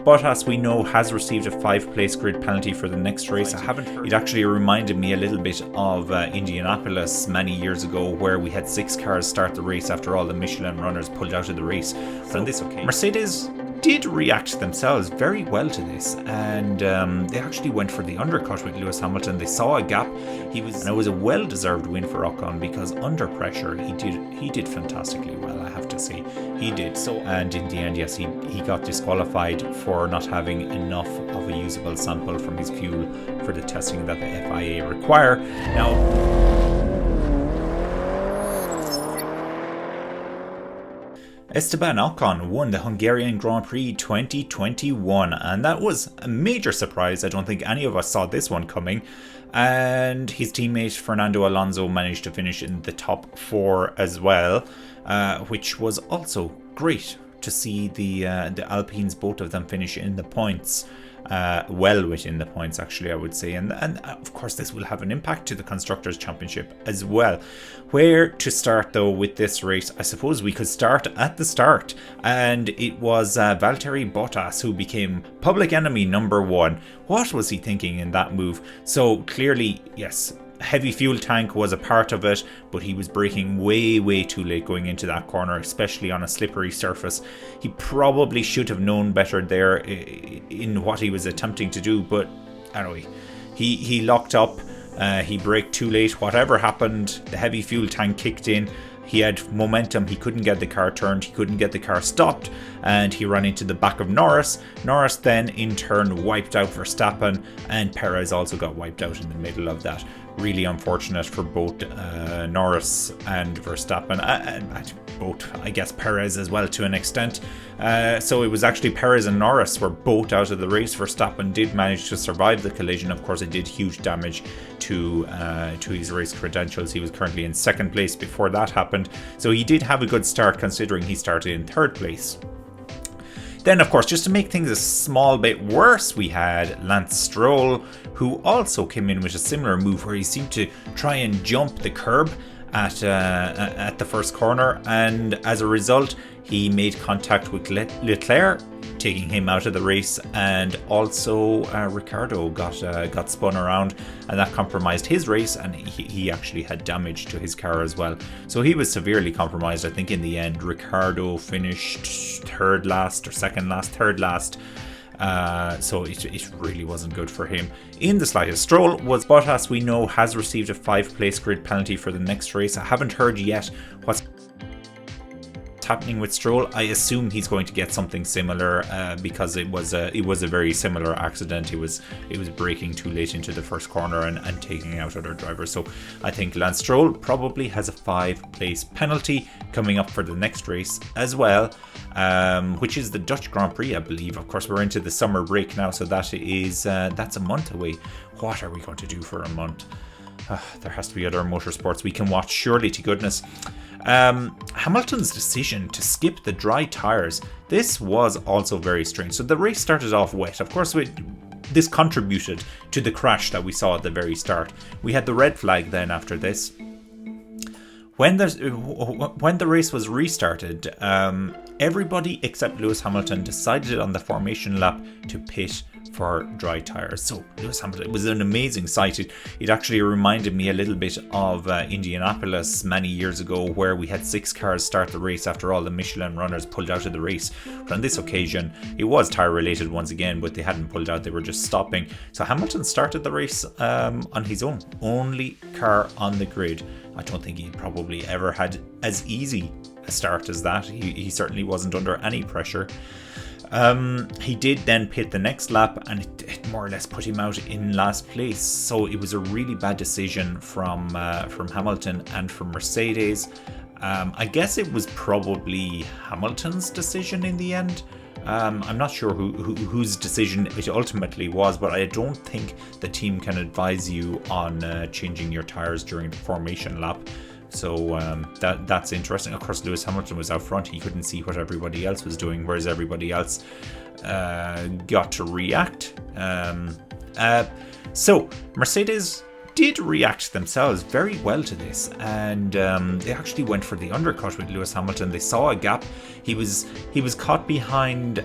Bottas, we know, has received a 5-place grid penalty for the next race. I haven't heard. It actually reminded me a little bit of Indianapolis many years ago, where we had 6 cars start the race after all the Michelin runners pulled out of the race. But on this occasion, Mercedes did react themselves very well to this, and they actually went for the undercut with Lewis Hamilton. They saw a gap. And it was a well-deserved win for Ocon, because under pressure he did fantastically well, I have to say. He did. So, and in the end, yes, he got disqualified for not having enough of a usable sample from his fuel for the testing that the FIA require. Now, Esteban Ocon won the Hungarian Grand Prix 2021, and that was a major surprise. I don't think any of us saw this one coming. And his teammate Fernando Alonso managed to finish in the top 4 as well, which was also great to see the Alpines, both of them, finish in the points. Well within the points, actually, I would say, and of course this will have an impact to the Constructors Championship as well. Where to start though with this race? I suppose we could start at the start, and it was Valtteri Bottas who became public enemy number 1. What was he thinking in that move? So clearly, yes, heavy fuel tank was a part of it, but he was braking way too late going into that corner, especially on a slippery surface. He probably should have known better there in what he was attempting to do, but anyway, he locked up, he braked too late. Whatever happened, the heavy fuel tank kicked in. He had momentum, he couldn't get the car turned, he couldn't get the car stopped, and he ran into the back of Norris. Norris then in turn wiped out Verstappen, and Perez also got wiped out in the middle of that. Really unfortunate for both Norris and Verstappen, and both, I guess, Perez as well to an extent. So it was actually Perez and Norris were both out of the race. Verstappen did manage to survive the collision. Of course, it did huge damage to his race credentials. He was currently in 2nd place before that happened. So he did have a good start, considering he started in 3rd place. Then, of course, just to make things a small bit worse, we had Lance Stroll, who also came in with a similar move where he seemed to try and jump the curb at the first corner, and as a result, he made contact with Leclerc, taking him out of the race, and also Ricciardo got spun around, and that compromised his race, and he actually had damage to his car as well. So he was severely compromised. I think in the end, Ricciardo finished 3rd last or 2nd last, 3rd last. So it really wasn't good for him in the slightest. Stroll was Bottas, we know, has received a 5-place grid penalty for the next race. I haven't heard yet what's happening with Stroll. I assume he's going to get something similar because it was a very similar accident. It was braking too late into the first corner and taking out other drivers. So I think Lance Stroll probably has a 5-place penalty coming up for the next race as well, which is the Dutch Grand Prix, I believe. Of course, we're into the summer break now, so that's a month away. What are we going to do for a month? There has to be other motorsports we can watch, surely to goodness. Hamilton's decision to skip the dry tyres, this was also very strange. So the race started off wet. Of course, this contributed to the crash that we saw at the very start. We had the red flag then after this. When the race was restarted, everybody except Lewis Hamilton decided on the formation lap to pit for dry tyres. So Lewis Hamilton, it was an amazing sight. It actually reminded me a little bit of Indianapolis many years ago, where we had 6 cars start the race after all the Michelin runners pulled out of the race. But on this occasion, it was tyre related once again, but they hadn't pulled out, they were just stopping. So Hamilton started the race on his own, only car on the grid. I don't think he probably ever had as easy a start as that. He certainly wasn't under any pressure. He did then pit the next lap, and it more or less put him out in last place. So it was a really bad decision from Hamilton and from Mercedes. I guess it was probably Hamilton's decision in the end. I'm not sure whose decision it ultimately was, but I don't think the team can advise you on changing your tyres during the formation lap. So that's interesting. Of course, Lewis Hamilton was out front. He couldn't see what everybody else was doing, whereas everybody else got to react. So Mercedes did react themselves very well to this, and they actually went for the undercut with Lewis Hamilton. They saw a gap. He was caught behind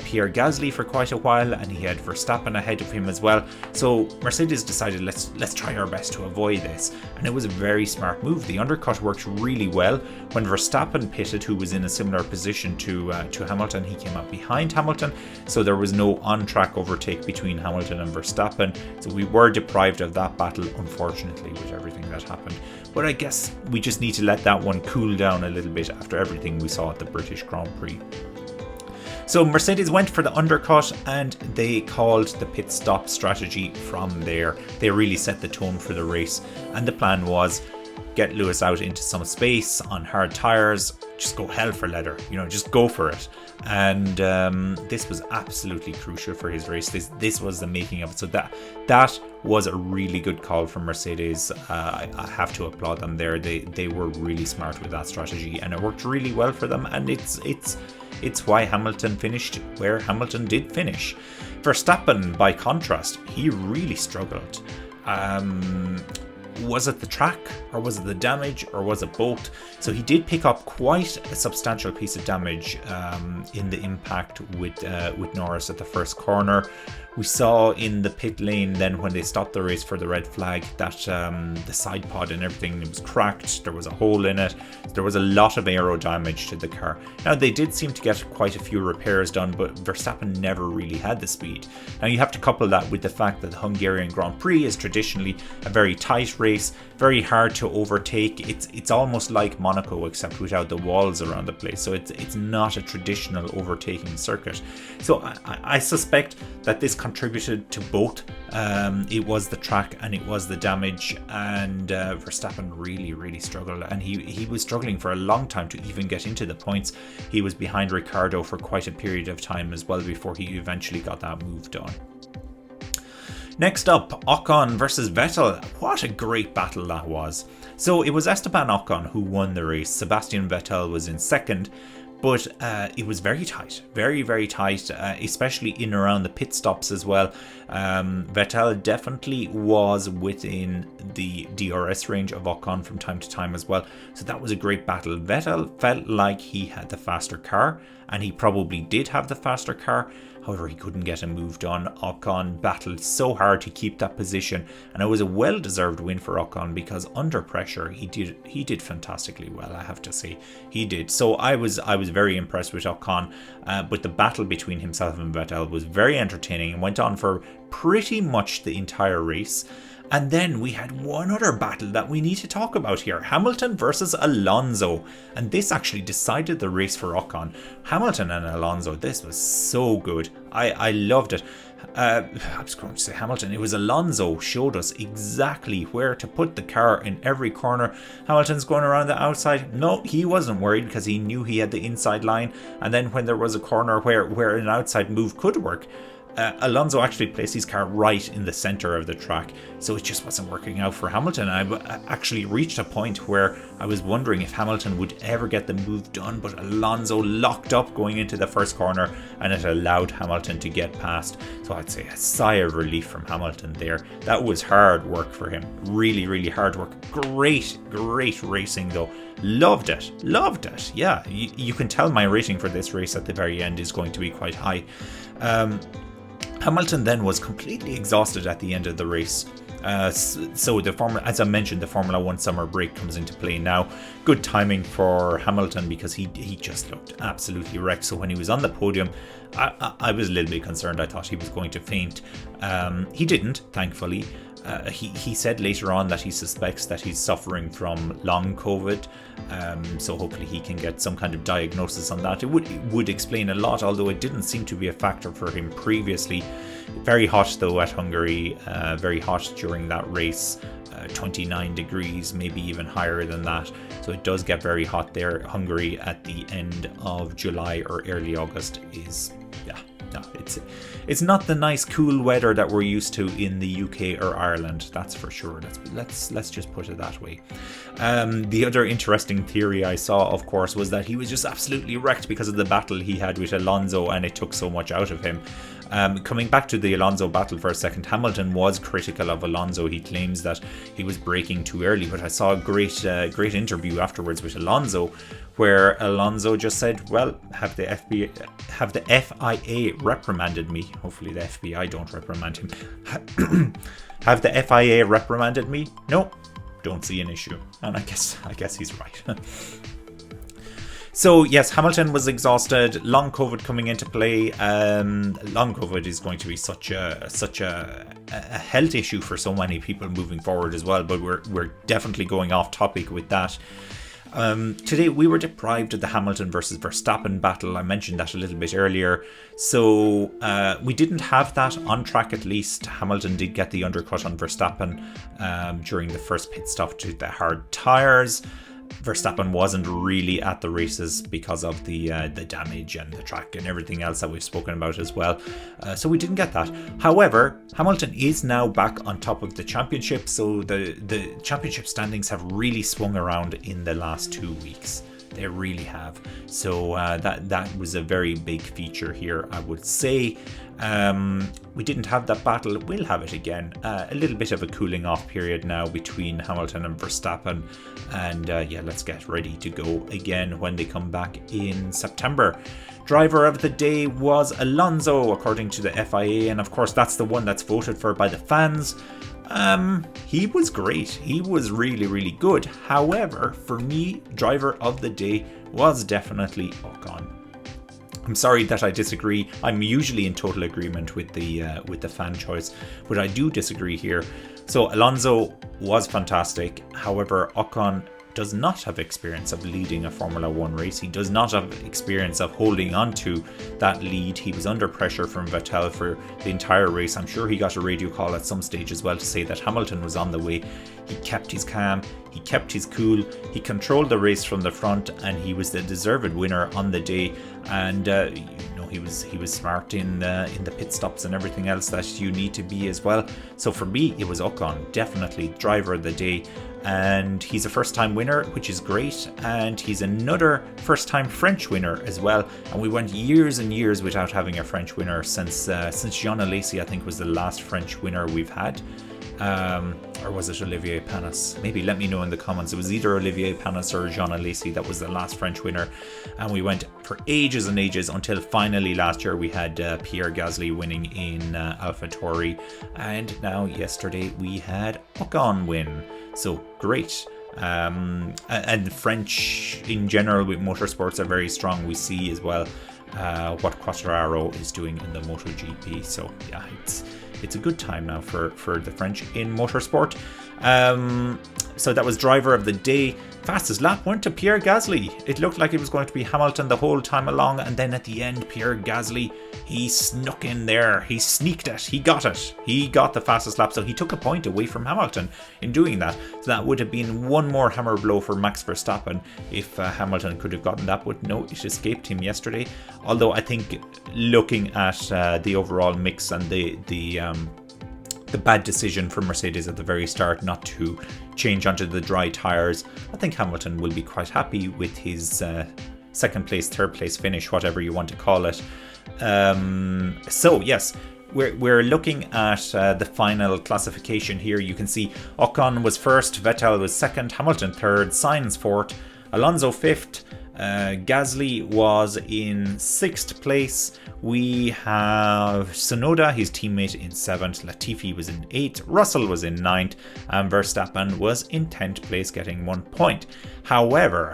Pierre Gasly for quite a while, and he had Verstappen ahead of him as well. So Mercedes decided, let's try our best to avoid this, and it was a very smart move. The undercut worked really well. When Verstappen pitted, who was in a similar position to Hamilton, he came up behind Hamilton, so there was no on-track overtake between Hamilton and Verstappen. So we were deprived of that battle, unfortunately, with everything that happened. But I guess we just need to let that one cool down a little bit after everything we saw at the British Grand Prix. So Mercedes went for the undercut, and they called the pit stop strategy from there. They really set the tone for the race, and the plan was get Lewis out into some space on hard tyres, just go hell for leather, just go for it. And this was absolutely crucial for his race. This was the making of it. So that was a really good call from Mercedes. I have to applaud them there. They were really smart with that strategy, and it worked really well for them. And it's why Hamilton finished where Hamilton did finish. Verstappen, by contrast, he really struggled. Was it the track, or was it the damage, or was it both? So he did pick up quite a substantial piece of damage in the impact with Norris at the first corner. We saw in the pit lane then, when they stopped the race for the red flag, that the side pod and everything, it was cracked, there was a hole in it, there was a lot of aero damage to the car. Now they did seem to get quite a few repairs done, but Verstappen never really had the speed. Now you have to couple that with the fact that the Hungarian Grand Prix is traditionally a very tight race, very hard to overtake. It's almost like Monaco, except without the walls around the place. So it's not a traditional overtaking circuit. So I suspect that this contributed to both. It was the track and it was the damage, and Verstappen really struggled, and he was struggling for a long time to even get into the points. He was behind Ricciardo for quite a period of time as well before he eventually got that move done. Next up, Ocon versus Vettel. What a great battle that was. So it was Esteban Ocon who won the race. Sebastian Vettel was in second, but it was very tight, very tight, especially in and around the pit stops as well. Vettel definitely was within the DRS range of Ocon from time to time as well, so that was a great battle. Vettel felt like he had the faster car, and he probably did have the faster car. However, he couldn't get a move done. Ocon battled so hard to keep that position, and it was a well-deserved win for Ocon, because under pressure he did fantastically well, I have to say. He did. So I was very impressed with Ocon, but the battle between himself and Vettel was very entertaining and went on for pretty much the entire race. And then we had one other battle that we need to talk about here. Hamilton versus Alonso. And this actually decided the race for Ocon. Hamilton and Alonso, this was so good. I loved it. I was going to say Hamilton. It was Alonso showed us exactly where to put the car in every corner. Hamilton's going around the outside. No, he wasn't worried, because he knew he had the inside line. And then when there was a corner where an outside move could work, Alonso actually placed his car right in the center of the track, so it just wasn't working out for Hamilton. I actually reached a point where I was wondering if Hamilton would ever get the move done, but Alonso locked up going into the first corner, and it allowed Hamilton to get past. So I'd say a sigh of relief from Hamilton there. That was hard work for him, really hard work. Great racing though. Loved it. Yeah, you can tell my rating for this race at the very end is going to be quite high. Hamilton then was completely exhausted at the end of the race. So as I mentioned, the Formula 1 summer break comes into play now. Good timing for Hamilton, because he just looked absolutely wrecked. So when he was on the podium, I was a little bit concerned. I thought he was going to faint. He didn't, thankfully. He said later on that he suspects that he's suffering from long COVID, so hopefully he can get some kind of diagnosis on that. It would explain a lot, although it didn't seem to be a factor for him previously. Very hot though at Hungary, very hot during that race, 29 degrees, maybe even higher than that. So it does get very hot there. Hungary at the end of July or early August is, no, it's not the nice cool weather that we're used to in the UK or Ireland, that's for sure. Let's just put it that way. The other interesting theory I saw, of course, was that he was just absolutely wrecked because of the battle he had with Alonso, and it took so much out of him. Coming back to the Alonso battle for a second, Hamilton was critical of Alonso. He claims that he was braking too early, but I saw a great interview afterwards with Alonso, where Alonso just said, well, have the FIA reprimanded me? Hopefully the FBI don't reprimand him. Have the FIA reprimanded me? No, don't see an issue. And I guess he's right. So yes, Hamilton was exhausted. Long COVID coming into play. Long COVID is going to be such a health issue for so many people moving forward as well. But we're definitely going off topic with that. Today we were deprived of the Hamilton versus Verstappen battle. I mentioned that a little bit earlier. So we didn't have that on track, at least. Hamilton did get the undercut on Verstappen during the first pit stop to the hard tyres. Verstappen wasn't really at the races because of the damage and the track and everything else that we've spoken about as well. So we didn't get that. However, Hamilton is now back on top of the championship. So the championship standings have really swung around in the last 2 weeks. They really have. So that was a very big feature here, I would say. We didn't have that battle. We'll have it again. A little bit of a cooling off period now between Hamilton and Verstappen. And let's get ready to go again when they come back in September. Driver of the day was Alonso, according to the FIA. And of course, that's the one that's voted for by the fans. He was great. He was really, really good. However, for me, driver of the day was definitely Ocon. I'm sorry that I disagree. I'm usually in total agreement with the fan choice, but I do disagree here. So Alonso was fantastic. However, Ocon does not have experience of leading a Formula 1 race. He does not have experience of holding on to that lead. He was under pressure from Vettel for the entire race. I'm sure he got a radio call at some stage as well to say that Hamilton was on the way. He kept his calm. He kept his cool. He controlled the race from the front, and he was the deserved winner on the day. And he was smart in the pit stops and everything else that you need to be as well. So for me, it was Ocon, definitely driver of the day. And he's a first-time winner, which is great. And he's another first-time French winner as well. And we went years and years without having a French winner since Jean Alesi, I think, was the last French winner we've had. Or was it Olivier Panis? Maybe let me know in the comments. It was either Olivier Panis or Jean Alesi that was the last French winner. And we went for ages and ages until finally last year we had Pierre Gasly winning in AlphaTauri. And now yesterday we had Ocon win. So great. And French in general with motorsports are very strong. We see as well what Quartararo is doing in the MotoGP. So yeah, it's a good time now for the French in motorsport. So that was driver of the day. Fastest lap went to Pierre Gasly. It looked like it was going to be Hamilton the whole time along, and then at the end, Pierre Gasly, he snuck in there. He sneaked it. He got it. He got the fastest lap, so he took a point away from Hamilton in doing that. So that would have been one more hammer blow for Max Verstappen if Hamilton could have gotten that, but no, it escaped him yesterday. Although I think looking at the overall mix and the bad decision from Mercedes at the very start not to change onto the dry tyres, I think Hamilton will be quite happy with his second place, third place finish, whatever you want to call it. So yes, we're looking at the final classification here. You can see Ocon was first, Vettel was second, Hamilton third, Sainz fourth, Alonso fifth, Gasly was in sixth place. We have Tsunoda, his teammate, in 7th. Latifi was in 8th. Russell was in 9th. And Verstappen was in 10th place, getting 1 point. However,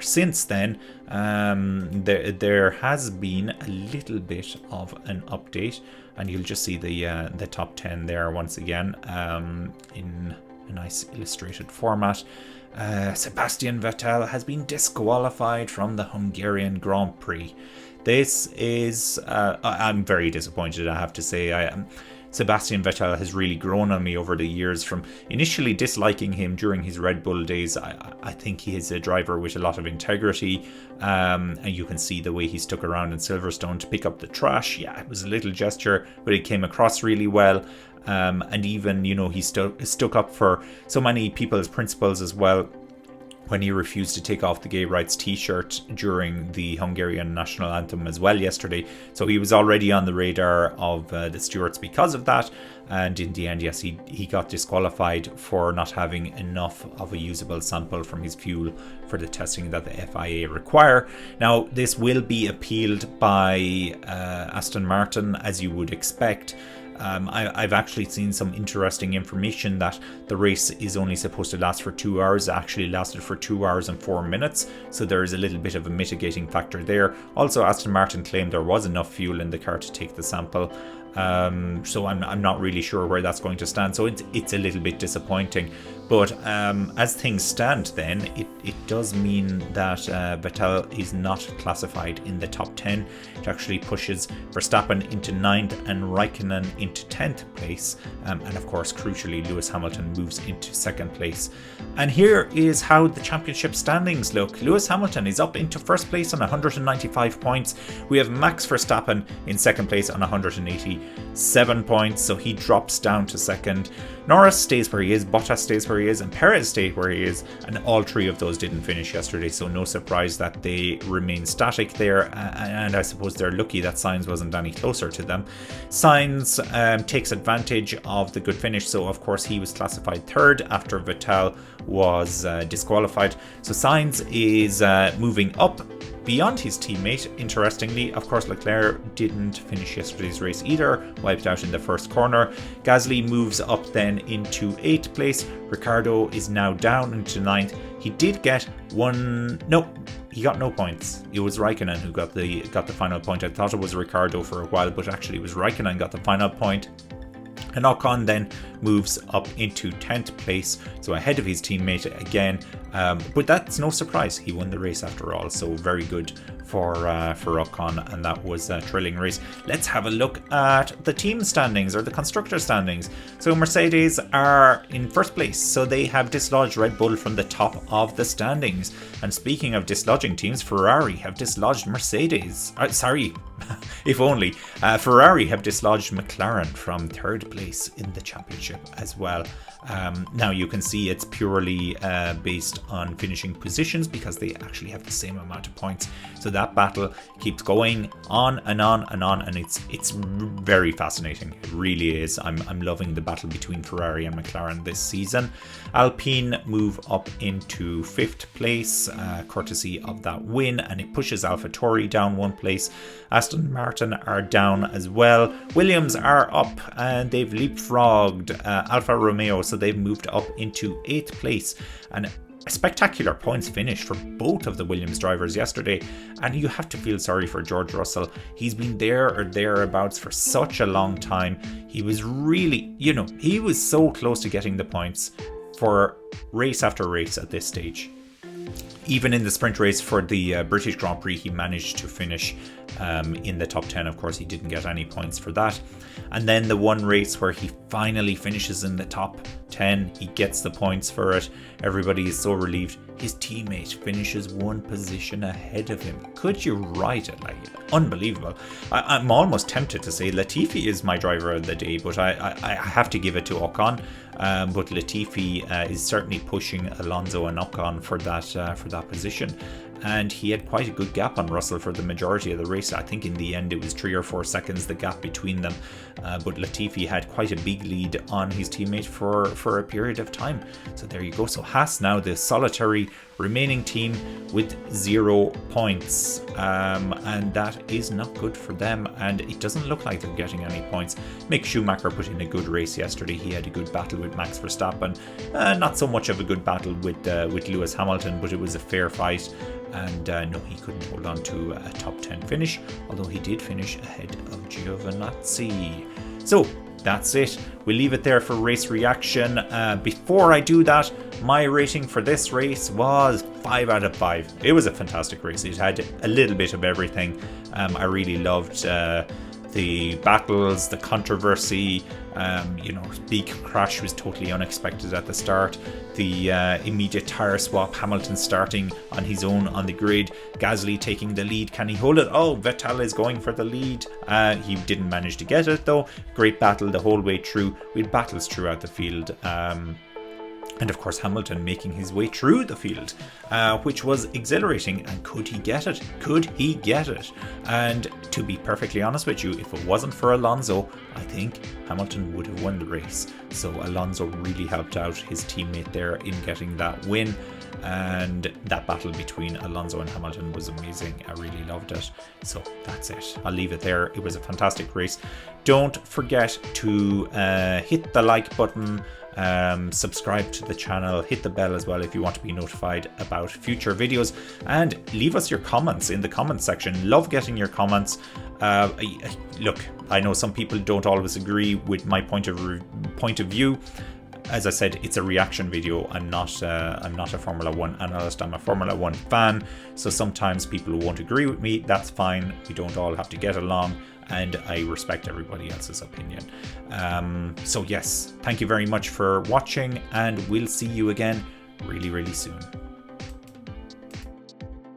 since then, there has been a little bit of an update. And you'll just see the top 10 there once again in a nice illustrated format. Sebastian Vettel has been disqualified from the Hungarian Grand Prix. This is, I'm very disappointed, I have to say. Sebastian Vettel has really grown on me over the years from initially disliking him during his Red Bull days. I think he is a driver with a lot of integrity, and you can see the way he stuck around in Silverstone to pick up the trash. Yeah, it was a little gesture, but it came across really well. And even, he stuck up for so many people's principles as well. when he refused to take off the gay rights t-shirt during the Hungarian national anthem as well yesterday. So he was already on the radar of the stewards because of that. And in the end, yes, he got disqualified for not having enough of a usable sample from his fuel for the testing that the FIA require. Now, this will be appealed by Aston Martin, as you would expect. I've actually seen some interesting information that the race is only supposed to last for 2 hours. It actually lasted for 2 hours and 4 minutes, so there is a little bit of a mitigating factor there. Also, Aston Martin claimed there was enough fuel in the car to take the sample. So I'm not really sure where that's going to stand. So it's a little bit disappointing. But as things stand then, it does mean that Vettel is not classified in the top 10. It actually pushes Verstappen into 9th and Raikkonen into 10th place. And of course, crucially, Lewis Hamilton moves into 2nd place. And here is how the championship standings look. Lewis Hamilton is up into 1st place on 195 points. We have Max Verstappen in 2nd place on 187 points. So he drops down to 2nd. Norris stays where he is, Bottas stays where he is, and Perez stays where he is, and all 3 of those didn't finish yesterday, so no surprise that they remain static there, and I suppose they're lucky that Sainz wasn't any closer to them. Sainz takes advantage of the good finish, so of course he was classified 3rd after Vettel was disqualified. So Sainz is moving up beyond his teammate. Interestingly, of course, Leclerc didn't finish yesterday's race either, wiped out in the first corner. Gasly moves up then into 8th place. Ricciardo is now down into 9th. He did get he got no points. It was Raikkonen who got the final point. I thought it was Ricciardo for a while, but actually it was Raikkonen got the final point. And Ocon then moves up into 10th place, so ahead of his teammate again. But that's no surprise. He won the race after all, so very good for Ocon, and that was a thrilling race. Let's have a look at the team standings, or the constructor standings. So Mercedes are in 1st place, so they have dislodged Red Bull from the top of the standings. And speaking of dislodging teams, Ferrari have dislodged Mercedes. If only. Ferrari have dislodged McLaren from 3rd place in the championship as well. Now you can see it's purely based on finishing positions, because they actually have the same amount of points. So that battle keeps going on and on and on, and it's very fascinating. It really is. I'm loving the battle between Ferrari and McLaren this season. Alpine move up into 5th place, courtesy of that win, and it pushes AlphaTauri down 1 place. Aston Martin are down as well. Williams are up, and they've leapfrogged Alfa Romeo, so they've moved up into 8th place. And a spectacular points finish for both of the Williams drivers yesterday, and you have to feel sorry for George Russell. He's been there or thereabouts for such a long time. He was really, he was so close to getting the points for race after race at this stage. Even in the sprint race for the British Grand Prix, he managed to finish in the top 10. Of course, he didn't get any points for that. And then the one race where he finally finishes in the top 10, he gets the points for it. Everybody is so relieved. His teammate finishes 1 position ahead of him. Could you write it? Like, unbelievable. I'm almost tempted to say Latifi is my driver of the day, but I have to give it to Ocon. But Latifi is certainly pushing Alonso and Ocon for that position. And he had quite a good gap on Russell for the majority of the race. I think in the end it was 3 or 4 seconds, the gap between them. But Latifi had quite a big lead on his teammate for a period of time. So there you go. So Haas now the solitary remaining team with 0 points. And that is not good for them. And it doesn't look like they're getting any points. Mick Schumacher put in a good race yesterday. He had a good battle with Max Verstappen. Not so much of a good battle with Lewis Hamilton, but it was a fair fight. And no, he couldn't hold on to a top 10 finish, although he did finish ahead of Giovinazzi. So that's it. We'll leave it there for race reaction. Before I do that, my rating for this race was 5 out of 5. It was a fantastic race. It had a little bit of everything. I really loved the battles, the controversy. Big crash was totally unexpected at the start. The immediate tyre swap, Hamilton starting on his own on the grid, Gasly taking the lead. Can he hold it? Oh, Vettel is going for the lead. He didn't manage to get it though. Great battle the whole way through. We had battles throughout the field. And of course Hamilton making his way through the field, which was exhilarating. And could he get it? Could he get it? And to be perfectly honest with you, if it wasn't for Alonso, I think Hamilton would have won the race. So Alonso really helped out his teammate there in getting that win. And that battle between Alonso and Hamilton was amazing. I really loved it. So that's it. I'll leave it there. It was a fantastic race. Don't forget to hit the like button, subscribe to the channel, hit the bell as well if you want to be notified about future videos, and leave us your comments in the comments section. Love getting your comments. Look, I know some people don't always agree with my point of view. As I said, it's a reaction video. I'm not a Formula 1 analyst. I'm a Formula 1 fan. So sometimes people won't agree with me. That's fine. We don't all have to get along, and I respect everybody else's opinion. So yes, thank you very much for watching, and we'll see you again really, really soon.